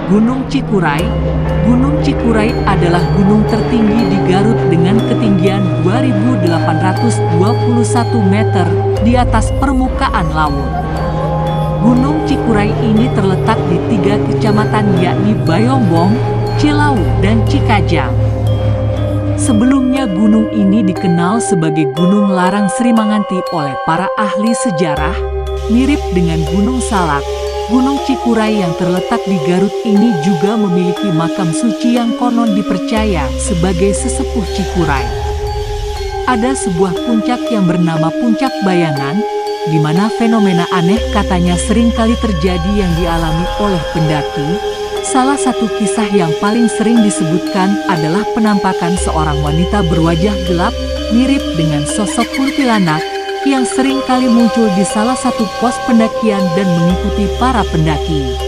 Gunung Cikuray. Gunung Cikuray adalah gunung tertinggi di Garut dengan ketinggian 2.821 meter di atas permukaan laut. Gunung Cikuray ini terletak di 3 kecamatan yakni Bayombong, Cilau, dan Cikajang. Sebelumnya gunung ini dikenal sebagai Gunung Larang Srimanganti oleh para ahli sejarah, mirip dengan Gunung Salak. Gunung Cikuray yang terletak di Garut ini juga memiliki makam suci yang konon dipercaya sebagai sesepuh Cikuray. Ada sebuah puncak yang bernama Puncak Bayangan, di mana fenomena aneh katanya sering kali terjadi yang dialami oleh pendaki. Salah satu kisah yang paling sering disebutkan adalah penampakan seorang wanita berwajah gelap, mirip dengan sosok kuntilanak, yang sering kali muncul di salah satu pos pendakian dan mengikuti para pendaki.